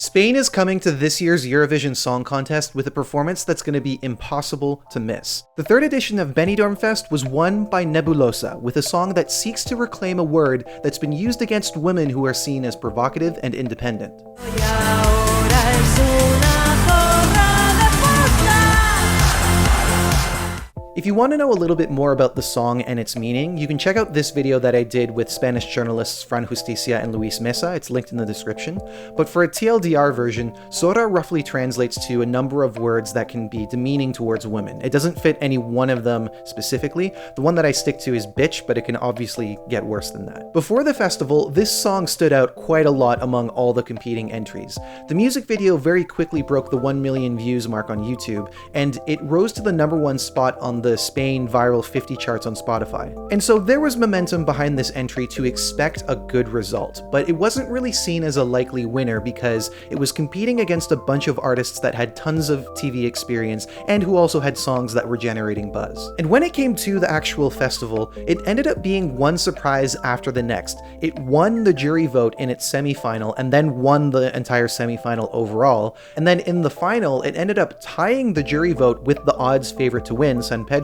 Spain is coming to this year's Eurovision Song Contest with a performance that's going to be impossible to miss. The third edition of Benidorm Fest was won by Nebulossa with a song that seeks to reclaim a word that's been used against women who are seen as provocative and independent. If you want to know a little bit more about the song and its meaning, you can check out this video that I did with Spanish journalists Fran Justicia and Luis Mesa. It's linked in the description. But for a TLDR version, ZORRA roughly translates to a number of words that can be demeaning towards women. It doesn't fit any one of them specifically. The one that I stick to is bitch, but it can obviously get worse than that. Before the festival, this song stood out quite a lot among all the competing entries. The music video very quickly broke the 1 million views mark on YouTube, and it rose to the #1 spot on the Spain Viral 50 charts on Spotify. And so there was momentum behind this entry to expect a good result, but it wasn't really seen as a likely winner because it was competing against a bunch of artists that had tons of TV experience and who also had songs that were generating buzz. And when it came to the actual festival, it ended up being one surprise after the next. It won the jury vote in its semi-final and then won the entire semi-final overall, and then in the final it ended up tying the jury vote with the odds favorite to win, San Pedro,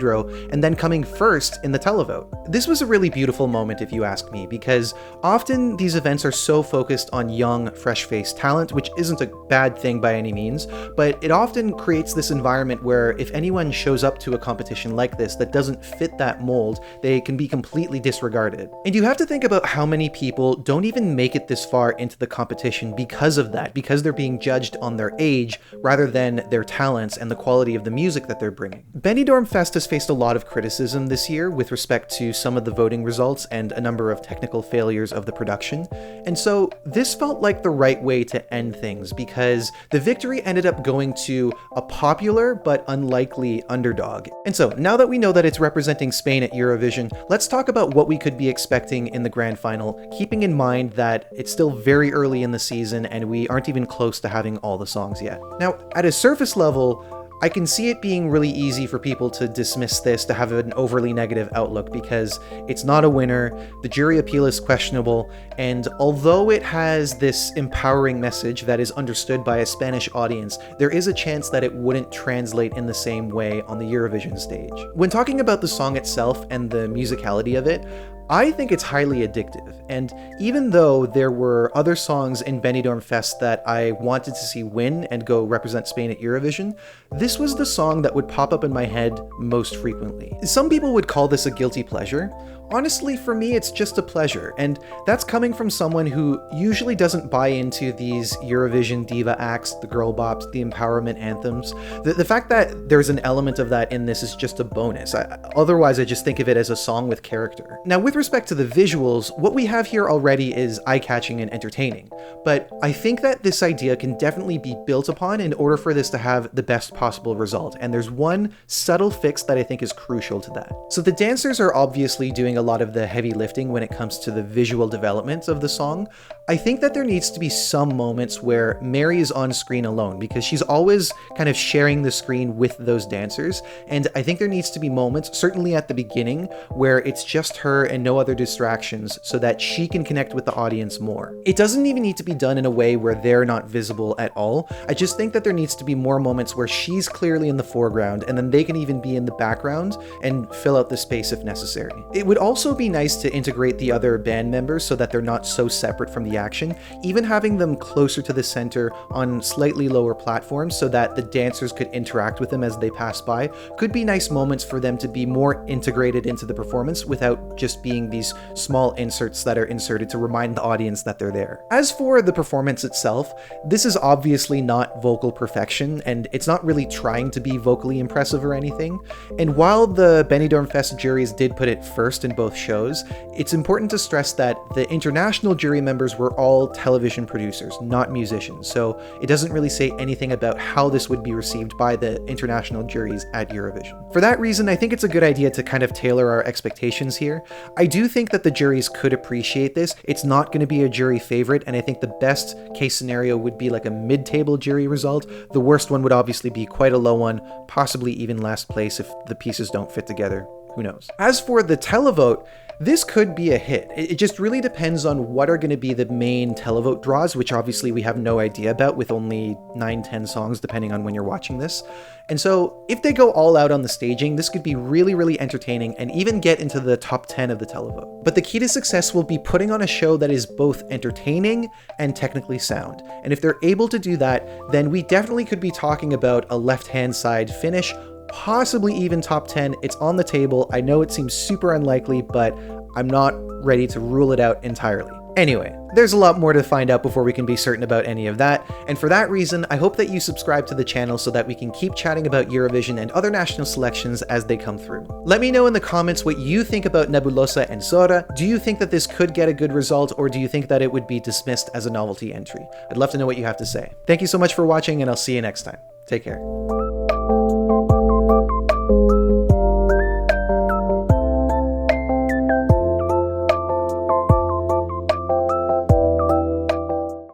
and then coming first in the televote. This was a really beautiful moment if you ask me, because often these events are so focused on young, fresh-faced talent, which isn't a bad thing by any means, but it often creates this environment where if anyone shows up to a competition like this that doesn't fit that mold, they can be completely disregarded. And you have to think about how many people don't even make it this far into the competition because of that, because they're being judged on their age rather than their talents and the quality of the music that they're bringing. Benidorm Fest has faced a lot of criticism this year with respect to some of the voting results and a number of technical failures of the production, and so this felt like the right way to end things because the victory ended up going to a popular but unlikely underdog. And so now that we know that it's representing Spain at Eurovision, let's talk about what we could be expecting in the grand final, keeping in mind that it's still very early in the season and we aren't even close to having all the songs yet. Now, at a surface level, I can see it being really easy for people to dismiss this, to have an overly negative outlook, because it's not a winner, the jury appeal is questionable, and although it has this empowering message that is understood by a Spanish audience, there is a chance that it wouldn't translate in the same way on the Eurovision stage. When talking about the song itself and the musicality of it, I think it's highly addictive, and even though there were other songs in Benidorm Fest that I wanted to see win and go represent Spain at Eurovision, this was the song that would pop up in my head most frequently. Some people would call this a guilty pleasure. Honestly, for me, it's just a pleasure, and that's coming from someone who usually doesn't buy into these Eurovision diva acts, the girl bops, the empowerment anthems. The fact that there's an element of that in this is just a bonus. Otherwise, I just think of it as a song with character. Now, with respect to the visuals, what we have here already is eye-catching and entertaining, but I think that this idea can definitely be built upon in order for this to have the best possible result, and there's one subtle fix that I think is crucial to that. So the dancers are obviously doing a lot of the heavy lifting when it comes to the visual development of the song. I think that there needs to be some moments where Mary is on screen alone, because she's always kind of sharing the screen with those dancers, and I think there needs to be moments, certainly at the beginning, where it's just her and no other distractions so that she can connect with the audience more. It doesn't even need to be done in a way where they're not visible at all. I just think that there needs to be more moments where she's clearly in the foreground and then they can even be in the background and fill out the space if necessary. It would also be nice to integrate the other band members so that they're not so separate from the action, even having them closer to the center on slightly lower platforms so that the dancers could interact with them as they pass by could be nice moments for them to be more integrated into the performance without just being these small inserts that are inserted to remind the audience that they're there. As for the performance itself, this is obviously not vocal perfection, and it's not really trying to be vocally impressive or anything. And while the Benidorm Fest juries did put it first in both shows, it's important to stress that the international jury members were all television producers, not musicians, so it doesn't really say anything about how this would be received by the international juries at Eurovision. For that reason, I think it's a good idea to kind of tailor our expectations here. I do think that the juries could appreciate this. It's not going to be a jury favorite, and I think the best case scenario would be like a mid-table jury result. The worst one would obviously be quite a low one, possibly even last place if the pieces don't fit together. Who knows? As for the televote, this could be a hit. It just really depends on what are going to be the main televote draws, which obviously we have no idea about with only 9-10 songs, depending on when you're watching this. And so if they go all out on the staging, this could be really, really entertaining and even get into the top 10 of the televote. But the key to success will be putting on a show that is both entertaining and technically sound. And if they're able to do that, then we definitely could be talking about a left-hand side finish, possibly even top 10. It's on the table. I know it seems super unlikely, but I'm not ready to rule it out entirely. Anyway, there's a lot more to find out before we can be certain about any of that, and for that reason, I hope that you subscribe to the channel so that we can keep chatting about Eurovision and other national selections as they come through. Let me know in the comments what you think about Nebulossa and ZORRA. Do you think that this could get a good result, or do you think that it would be dismissed as a novelty entry? I'd love to know what you have to say. Thank you so much for watching, and I'll see you next time. Take care.